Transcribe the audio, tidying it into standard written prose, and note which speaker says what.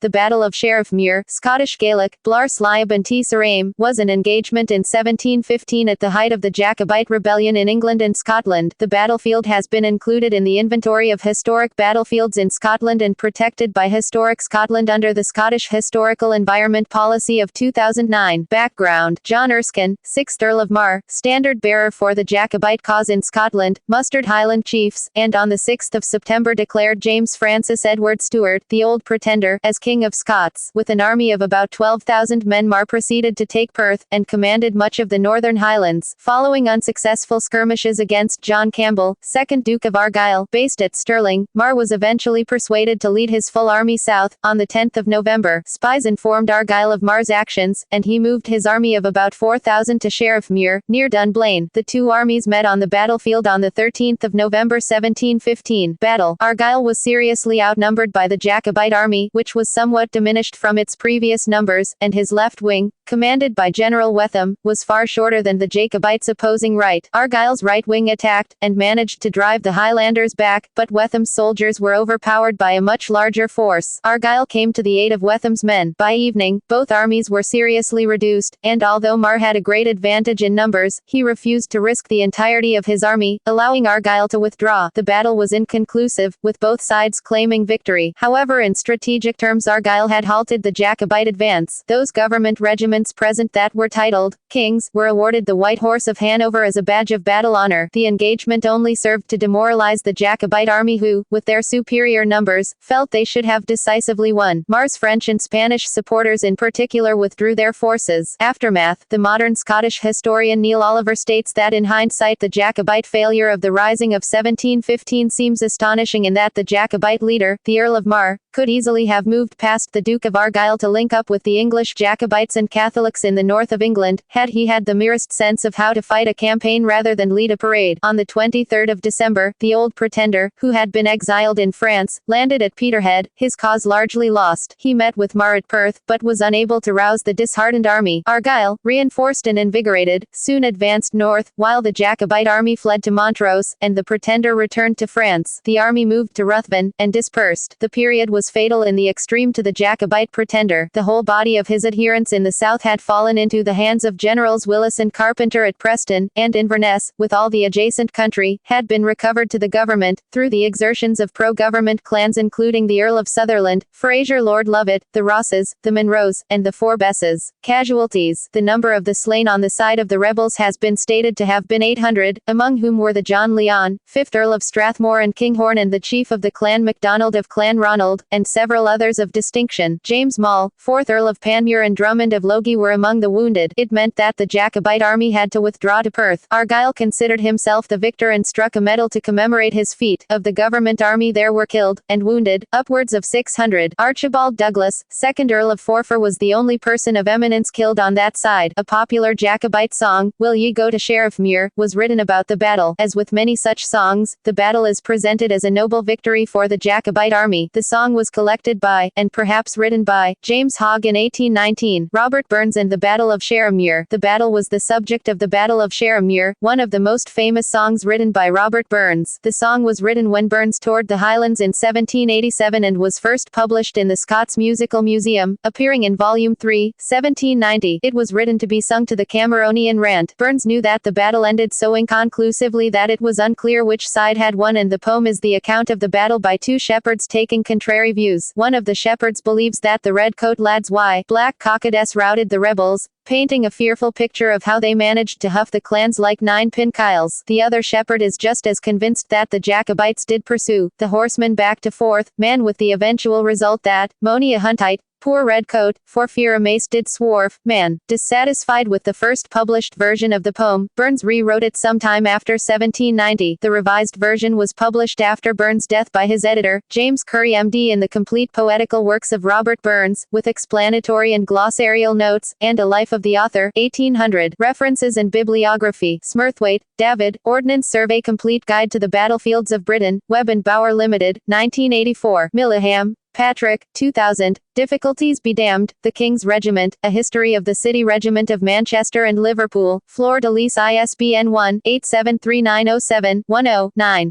Speaker 1: The Battle of Sheriffmuir, Scottish Gaelic, Blar Sliab and T. Saraim, was an engagement in 1715 at the height of the Jacobite rebellion in England and Scotland. The battlefield has been included in the Inventory of Historic Battlefields in Scotland and protected by Historic Scotland under the Scottish Historical Environment Policy of 2009. Background: John Erskine, 6th Earl of Mar, standard-bearer for the Jacobite cause in Scotland, mustered Highland chiefs, and on the 6th of September declared James Francis Edward Stuart, the Old Pretender, as King of Scots. With an army of about 12,000 men, Mar proceeded to take Perth, and commanded much of the Northern Highlands. Following unsuccessful skirmishes against John Campbell, 2nd Duke of Argyll, based at Stirling, Mar was eventually persuaded to lead his full army south. On the 10th of November, spies informed Argyll of Mar's actions, and he moved his army of about 4,000 to Sheriffmuir, near Dunblane. The two armies met on the battlefield on the 13th of November 1715. Battle: Argyll was seriously outnumbered by the Jacobite army, which was somewhat diminished from its previous numbers, and his left wing, commanded by General Wetham, was far shorter than the Jacobites' opposing right. Argyll's right wing attacked, and managed to drive the Highlanders back, but Wetham's soldiers were overpowered by a much larger force. Argyll came to the aid of Wetham's men. By evening, both armies were seriously reduced, and although Mar had a great advantage in numbers, he refused to risk the entirety of his army, allowing Argyll to withdraw. The battle was inconclusive, with both sides claiming victory. However, in strategic terms, Argyll had halted the Jacobite advance. Those government regiments present that were titled Kings were awarded the White Horse of Hanover as a badge of battle honor. The engagement only served to demoralize the Jacobite army who, with their superior numbers, felt they should have decisively won. Mar's French and Spanish supporters in particular withdrew their forces. Aftermath: the modern Scottish historian Neil Oliver states that in hindsight the Jacobite failure of the Rising of 1715 seems astonishing in that the Jacobite leader, the Earl of Mar, could easily have moved past the Duke of Argyll to link up with the English Jacobites and Catholics in the north of England, had he had the merest sense of how to fight a campaign rather than lead a parade. On the 23rd of December, the Old Pretender, who had been exiled in France, landed at Peterhead, his cause largely lost. He met with Mar at Perth, but was unable to rouse the disheartened army. Argyll, reinforced and invigorated, soon advanced north, while the Jacobite army fled to Montrose, and the Pretender returned to France. The army moved to Ruthven, and dispersed. The period was fatal in the extreme to the Jacobite Pretender. The whole body of his adherents in the south had fallen into the hands of Generals Willis and Carpenter at Preston, and Inverness, with all the adjacent country, had been recovered to the government, through the exertions of pro-government clans including the Earl of Sutherland, Fraser Lord Lovat, the Rosses, the Munros, and the Four Besses. Casualties: the number of the slain on the side of the rebels has been stated to have been 800, among whom were the John Leon, 5th Earl of Strathmore and Kinghorn, and the chief of the clan MacDonald of Clan Ronald, and several others of distinction. James Mall, 4th Earl of Panmure, and Drummond of Logie were among the wounded. It meant that the Jacobite army had to withdraw to Perth. Argyll considered himself the victor and struck a medal to commemorate his feat. Of the government army there were killed, and wounded, upwards of 600. Archibald Douglas, 2nd Earl of Forfar, was the only person of eminence killed on that side. A popular Jacobite song, Will Ye Go to Sheriffmuir, was written about the battle. As with many such songs, the battle is presented as a noble victory for the Jacobite army. The song was collected by, and perhaps written by, James Hogg in 1819. Robert Burns and the Battle of Sheriffmuir. The battle was the subject of the Battle of Sheriffmuir, one of the most famous songs written by Robert Burns. The song was written when Burns toured the Highlands in 1787 and was first published in the Scots Musical Museum, appearing in Volume 3, 1790. It was written to be sung to the Cameronian rant. Burns knew that the battle ended so inconclusively that it was unclear which side had won, and the poem is the account of the battle by two shepherds taking contrary views. One of the shepherds believes that the redcoat lads black cockades routed the rebels, painting a fearful picture of how they managed to huff the clans like nine-pin Kyles. The other shepherd is just as convinced that the Jacobites did pursue the horsemen back to Forth, man, with the eventual result that, mony a huntite, poor redcoat, for fear a mace did swarf, man. Dissatisfied with the first published version of the poem, Burns rewrote it sometime after 1790. The revised version was published after Burns' death by his editor, James Curry MD, in the Complete Poetical Works of Robert Burns, with explanatory and glossarial notes, and a Life of the Author, 1800. References and bibliography: Smurthwaite, David, Ordnance Survey Complete Guide to the Battlefields of Britain, Webb and Bauer Limited, 1984. Milliham, Patrick, 2000, Difficulties Be Damned, The King's Regiment, A History of the City Regiment of Manchester and Liverpool, Fleur de Lis, ISBN 1-873907-10-9.